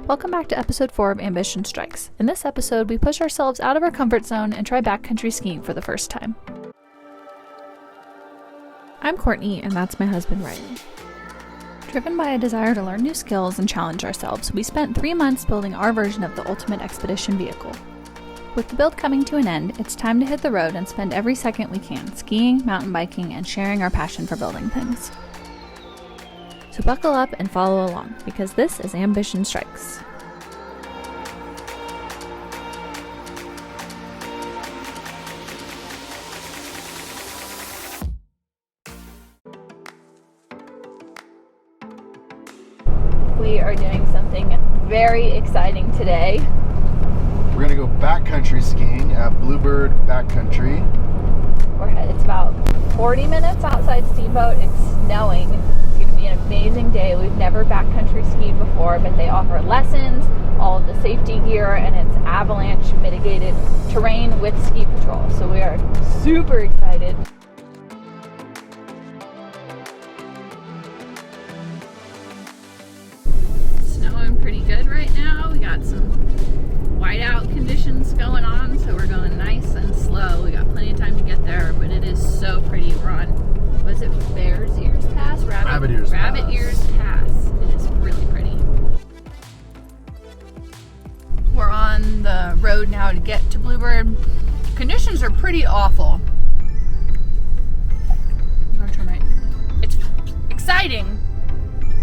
Welcome back to episode 4 of Ambition Strikes. In this episode, we push ourselves out of our comfort zone and try backcountry skiing for the first time. I'm Courtney, and that's my husband, Riley. Driven by a desire to learn new skills and challenge ourselves, we spent 3 months building our version of the ultimate expedition vehicle. With the build coming to an end, it's time to hit the road and spend every second we can skiing, mountain biking, and sharing our passion for building things. So buckle up and follow along, because this is Ambition Strikes. We are doing something very exciting today. We're gonna go backcountry skiing at Bluebird Backcountry. It's about 40 minutes outside Steamboat. It's snowing. It's gonna be an amazing day. We've never backcountry skied before, but they offer lessons, all of the safety gear, and it's avalanche mitigated terrain with ski patrol. So we are super excited. Snowing pretty good right now. We got some whiteout conditions going on, so we're going nice and slow. We got plenty of time to get there, but it is so pretty. We're on, was it Bear's Ears Pass? Rabbit Ears Pass. It is really pretty. We're on the road now to get to Bluebird. Conditions are pretty awful. I'm gonna turn right. It's exciting,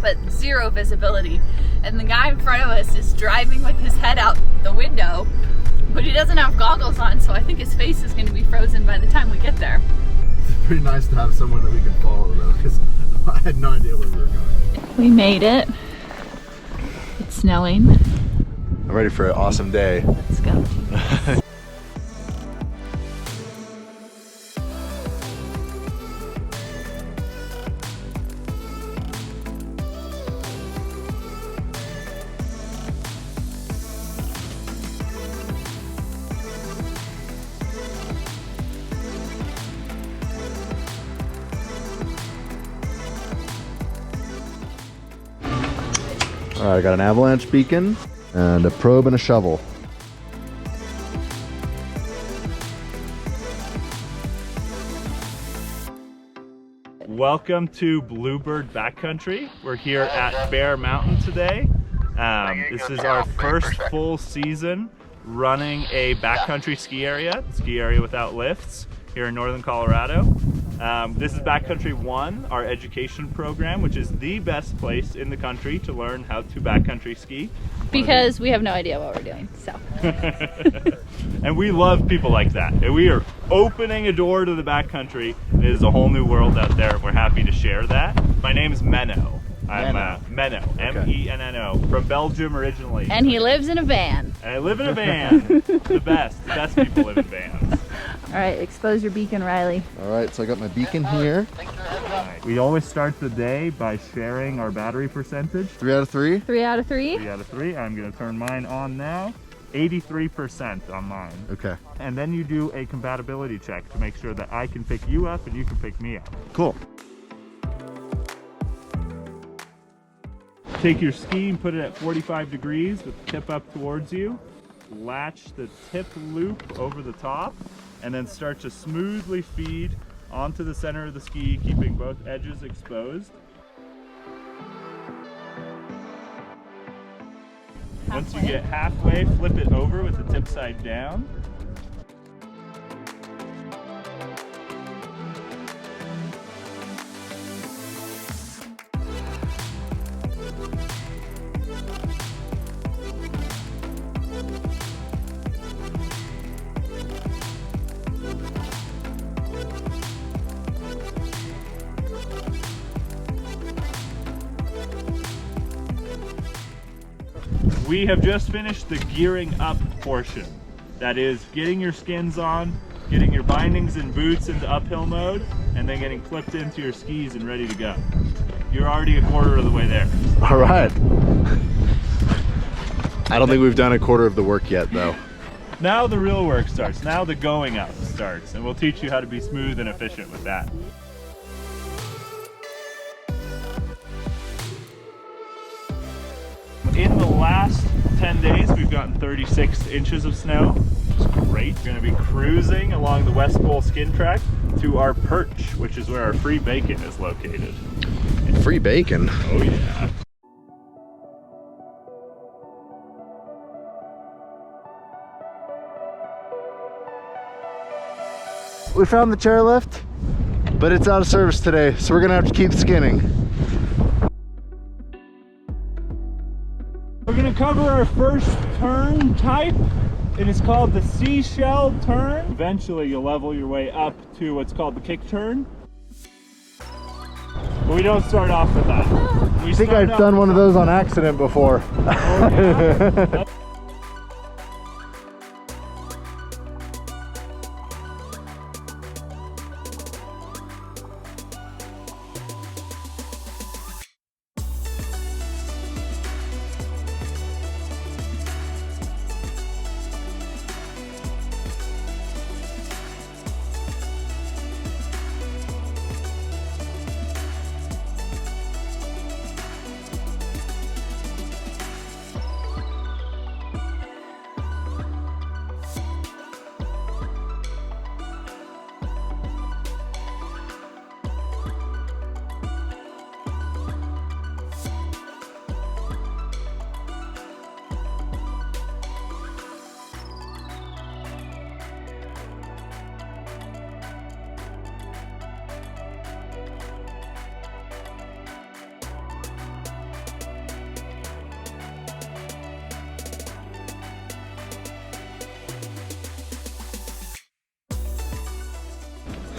but zero visibility. And the guy in front of us is driving with his head out the window, but he doesn't have goggles on, so I think his face is going to be frozen by the time we get there. It's pretty nice to have someone that we can follow though, because I had no idea where we were going. We made it. It's snowing. I'm ready for an awesome day. Let's go. Alright, I got an avalanche beacon and a probe and a shovel. Welcome to Bluebird Backcountry. We're here at Bear Mountain today. This is our first full season running a backcountry ski area without lifts here in northern Colorado. This is Backcountry 1, our education program, which is the best place in the country to learn how to backcountry ski. Because we have no idea what we're doing, so. And we love people like that. And we are opening a door to the backcountry. It is a whole new world out there, and we're happy to share that. My name is Menno. I'm Menno, M-E-N-N-O, from Belgium originally. And he lives in a van. And I live in a van. The best people live in vans. All right, expose your beacon, Riley. Alright, so I got my beacon here. We always start the day by sharing our battery percentage. 3 out of 3? 3 out of 3? 3 out of 3. I'm going to turn mine on now. 83% on mine. Okay. And then you do a compatibility check to make sure that I can pick you up and you can pick me up. Cool. Take your ski and put it at 45 degrees with the tip up towards you. Latch the tip loop over the top and then start to smoothly feed onto the center of the ski, keeping both edges exposed. Once you get halfway, flip it over with the tip side down. We have just finished the gearing up portion. That is getting your skins on, getting your bindings and boots into uphill mode, and then getting clipped into your skis and ready to go. You're already a quarter of the way there. All right. I don't think we've done a quarter of the work yet though. Now the real work starts. Now the going up starts, and we'll teach you how to be smooth and efficient with that. In the last last 10 days, we've gotten 36 inches of snow. It's great. We're gonna be cruising along the West Pole Skin Track to our perch, which is where our free bacon is located. Free bacon? Oh yeah. We found the chairlift, but it's out of service today, so we're gonna have to keep skinning. We're gonna cover our first turn type. It is called the seashell turn. Eventually you'll level your way up to what's called the kick turn. But we don't start off with that. I think I've done one of those on accident before. Oh, yeah.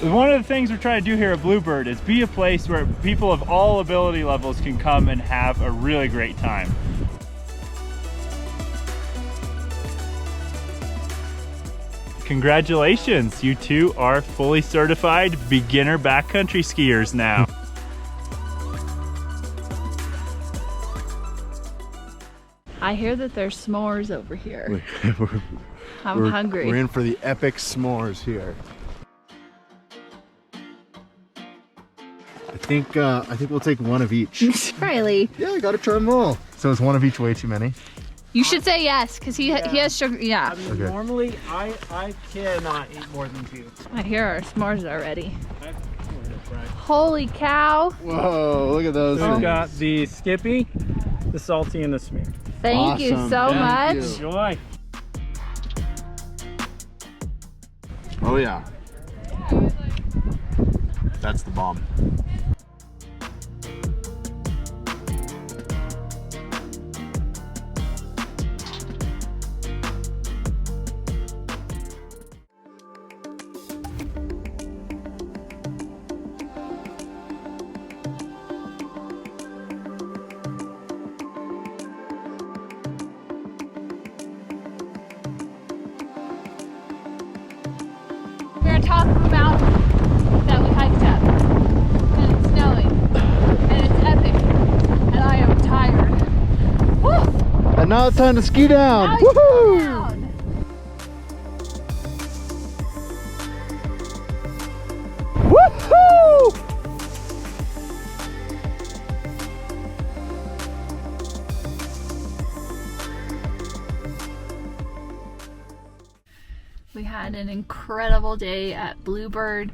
One of the things we're trying to do here at Bluebird is be a place where people of all ability levels can come and have a really great time. Congratulations, you two are fully certified beginner backcountry skiers now. I hear that there's s'mores over here. I'm hungry. We're in for the epic s'mores here. I think we'll take one of each. Riley. Yeah, I gotta try them all. So is one of each way too many? You should say yes, because he has sugar. Yeah. I mean, Okay. normally I cannot eat more than 2. I hear our s'mores already. Right. Holy cow. Whoa, look at those We've things. got the Skippy, the Salty, and the Smear. Thank you Awesome. so Thank much. you. Enjoy. Oh yeah. That's the bomb. We're on top of a mountain that we hiked up, and it's snowing, and it's epic, and I am tired. Woo! And now it's time to ski down. Now it's Woohoo! down. Woohoo! We had an incredible day at Bluebird.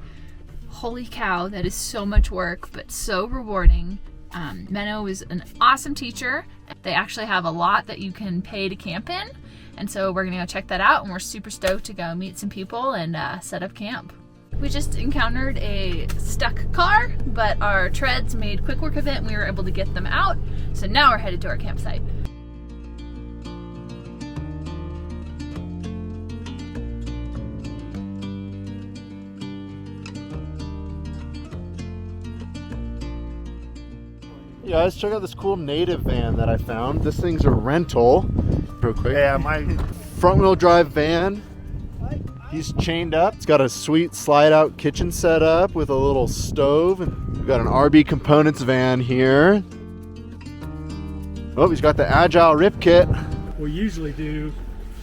Holy cow, that is so much work, but so rewarding. Menno is an awesome teacher. They actually have a lot that you can pay to camp in, and so we're gonna go check that out, and we're super stoked to go meet some people and set up camp. We just encountered a stuck car, but our treads made quick work of it, and we were able to get them out, so now we're headed to our campsite. Yeah, let's check out this cool native van that I found. This thing's a rental. Real quick. Yeah, my front wheel drive van. He's chained up. It's got a sweet slide out kitchen set up with a little stove. And we've got an RB Components van here. Oh, he's got the Agile Rip Kit. We usually do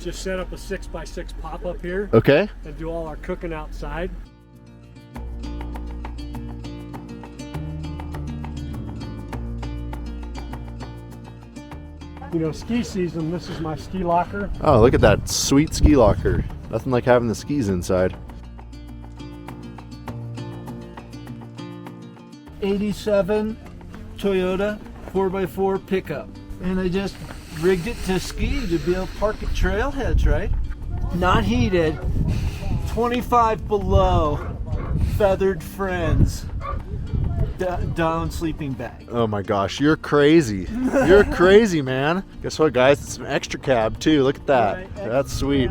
just set up a 6x6 pop-up here Okay. and do all our cooking outside. ski season, this is my ski locker. Oh, look at that sweet ski locker. Nothing like having the skis inside. 87 Toyota 4x4 pickup. And I just rigged it to ski to be able to park at trailheads, right? Not heated, 25 below, feathered friends, down sleeping bag. Oh my gosh, you're crazy. You're crazy, man. Guess what, guys? It's an extra cab too. Look at that. Right, That's sweet.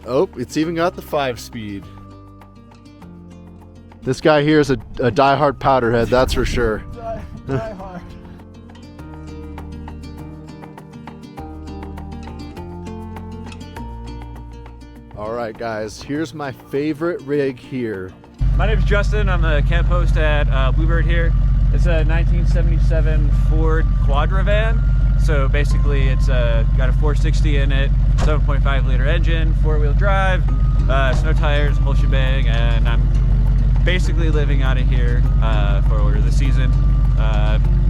Oh, it's even got the 5-speed. This guy here is a die-hard powderhead, that's for sure. Die hard. All right, guys, here's my favorite rig here. My name's Justin. I'm the camp host at Bluebird here. It's a 1977 Ford Quadra van. So basically it's got a 460 in it, 7.5 liter engine, 4-wheel drive, snow tires, whole shebang, and I'm basically living out of here for the season,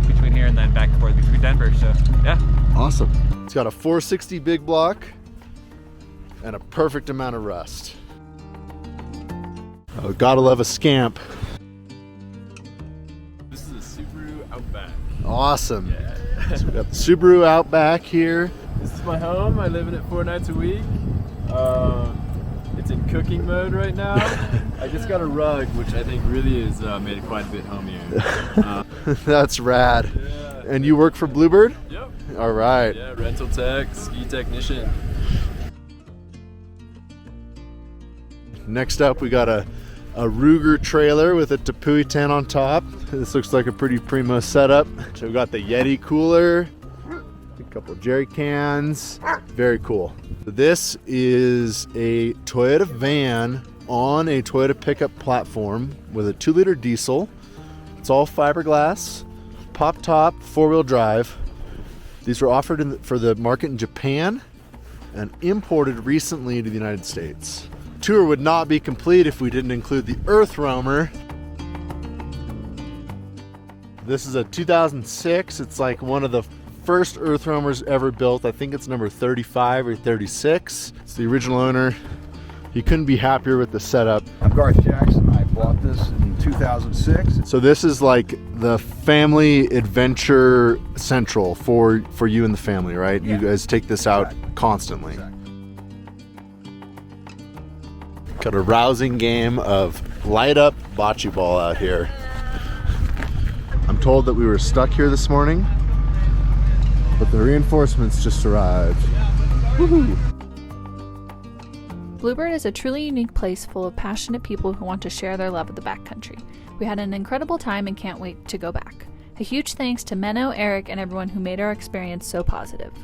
between here and then back and forth between Denver. So yeah. Awesome. It's got a 460 big block and a perfect amount of rust. Oh, gotta love a scamp. This is a Subaru Outback. Awesome. Yeah. So we got the Subaru Outback here. This is my home. I live in it 4 nights a week. It's in cooking mode right now. I just got a rug, which I think really has made it quite a bit homier. That's rad. Yeah. And you work for Bluebird? Yep. All right. Yeah, rental tech, ski technician. Next up, we got a Ruger trailer with a Tepui tent on top. This looks like a pretty primo setup. So we got the Yeti cooler, a couple jerry cans. Very cool. This is a Toyota van on a Toyota pickup platform with a 2-liter diesel. It's all fiberglass, pop top, 4-wheel drive. These were offered for the market in Japan and imported recently to the United States. Tour would not be complete if we didn't include the Earth Roamer. This is a 2006. It's like one of the first Earth Roamers ever built. I think it's number 35 or 36. It's the original owner. He couldn't be happier with the setup. I'm Garth Jackson. I bought this in 2006. So this is like the family adventure central for you and the family, right? Yeah. You guys take this out constantly. Exactly. Got a rousing game of light up bocce ball out here. I'm told that we were stuck here this morning, but the reinforcements just arrived. Woohoo! Bluebird is a truly unique place full of passionate people who want to share their love of the backcountry. We had an incredible time and can't wait to go back. A huge thanks to Menno, Eric, and everyone who made our experience so positive.